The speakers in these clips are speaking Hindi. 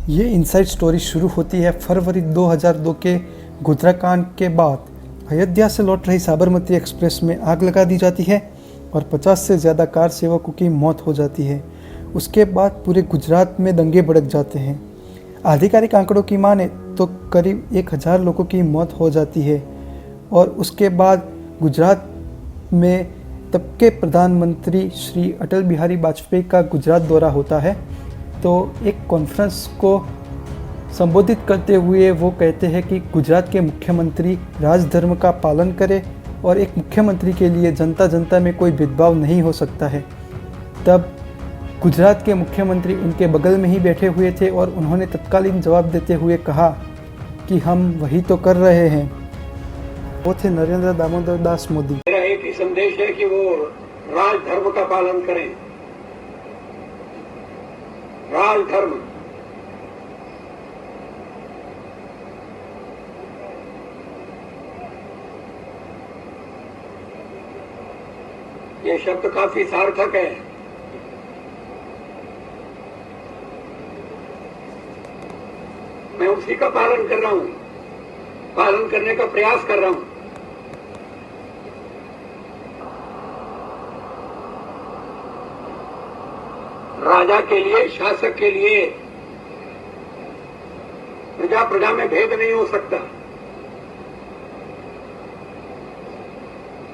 ये इनसाइड स्टोरी शुरू होती है फरवरी 2002 के गोधरा कांड के बाद। अयोध्या से लौट रही साबरमती एक्सप्रेस में आग लगा दी जाती है और 50 से ज़्यादा कार सेवकों की मौत हो जाती है। उसके बाद पूरे गुजरात में दंगे भड़क जाते हैं। आधिकारिक आंकड़ों की माने तो करीब 1000 लोगों की मौत हो जाती है और उसके बाद गुजरात में तब के प्रधानमंत्री श्री अटल बिहारी वाजपेयी का गुजरात दौरा होता है। तो एक कॉन्फ्रेंस को संबोधित करते हुए वो कहते हैं कि गुजरात के मुख्यमंत्री राजधर्म का पालन करें और एक मुख्यमंत्री के लिए जनता जनता में कोई भेदभाव नहीं हो सकता है। तब गुजरात के मुख्यमंत्री उनके बगल में ही बैठे हुए थे और उन्होंने तत्कालीन जवाब देते हुए कहा कि हम वही तो कर रहे हैं। वो थे नरेंद्र दामोदर दास मोदी। मेरा एक ही संदेश है कि वो राजधर्म का पालन करें। राजधर्म ये शब्द काफी सार्थक है। मैं उसी का पालन कर रहा हूं, पालन करने का प्रयास कर रहा हूं। राजा के लिए, शासक के लिए प्रजा प्रजा में भेद नहीं हो सकता।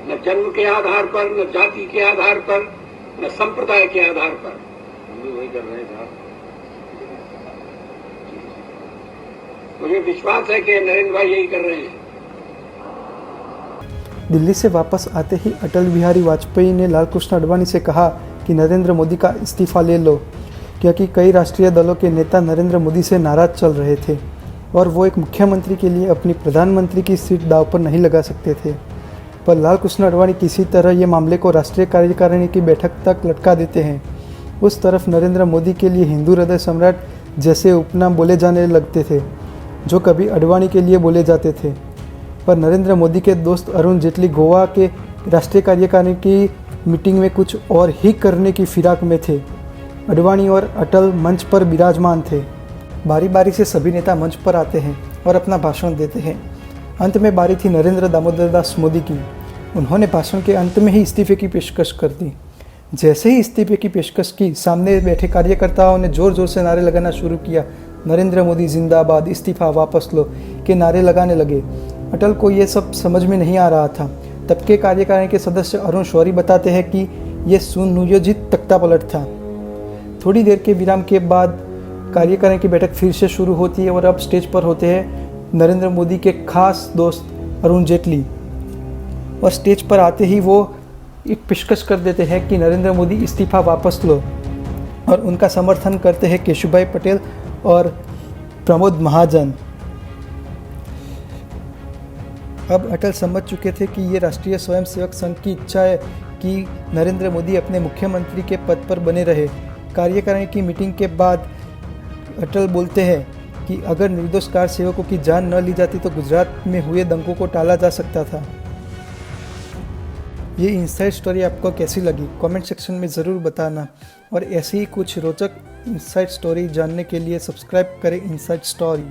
न जन्म के आधार पर, न जाति के आधार पर, न संप्रदाय के आधार पर। हम भी वही कर रहे हैं साहब। मुझे विश्वास है कि नरेंद्र भाई यही कर रहे हैं। दिल्ली से वापस आते ही अटल बिहारी वाजपेयी ने लालकृष्ण आडवाणी से कहा कि नरेंद्र मोदी का इस्तीफा ले लो, क्योंकि कई राष्ट्रीय दलों के नेता नरेंद्र मोदी से नाराज चल रहे थे और वो एक मुख्यमंत्री के लिए अपनी प्रधानमंत्री की सीट दांव पर नहीं लगा सकते थे। पर लालकृष्ण आडवाणी किसी तरह ये मामले को राष्ट्रीय कार्यकारिणी की बैठक तक लटका देते हैं। उस तरफ नरेंद्र मोदी के लिए हिंदू हृदय सम्राट जैसे उपनाम बोले जाने लगते थे, जो कभी आडवाणी के लिए बोले जाते थे। पर नरेंद्र मोदी के दोस्त अरुण जेटली गोवा के राष्ट्रीय कार्यकारिणी की मीटिंग में कुछ और ही करने की फिराक में थे। आडवाणी और अटल मंच पर विराजमान थे। बारी बारी से सभी नेता मंच पर आते हैं और अपना भाषण देते हैं। अंत में बारी थी नरेंद्र दामोदर दास मोदी की। उन्होंने भाषण के अंत में ही इस्तीफे की पेशकश कर दी। जैसे ही इस्तीफे की पेशकश की, सामने बैठे कार्यकर्ताओं ने ज़ोर ज़ोर से नारे लगाना शुरू किया। नरेंद्र मोदी जिंदाबाद, इस्तीफा वापस लो के नारे लगाने लगे। अटल को ये सब समझ में नहीं आ रहा था। तब के कार्यकारिणी के सदस्य अरुण शौरी बताते हैं कि यह सुनियोजित तख्तापलट था। थोड़ी देर के विराम के बाद कार्यकारिणी की बैठक फिर से शुरू होती है और अब स्टेज पर होते हैं नरेंद्र मोदी के खास दोस्त अरुण जेटली। और स्टेज पर आते ही वो एक पेशकश कर देते हैं कि नरेंद्र मोदी इस्तीफा वापस लो, और उनका समर्थन करते हैं केशुभाई पटेल और प्रमोद महाजन। अब अटल समझ चुके थे कि ये राष्ट्रीय स्वयंसेवक संघ की इच्छा है कि नरेंद्र मोदी अपने मुख्यमंत्री के पद पर बने रहे। कार्यकारिणी की मीटिंग के बाद अटल बोलते हैं कि अगर निर्दोष कार सेवकों की जान न ली जाती तो गुजरात में हुए दंगों को टाला जा सकता था। ये इनसाइड स्टोरी आपको कैसी लगी कमेंट सेक्शन में ज़रूर बताना, और ऐसी ही कुछ रोचक इनसाइड स्टोरी जानने के लिए सब्सक्राइब करें इनसाइड स्टोरी।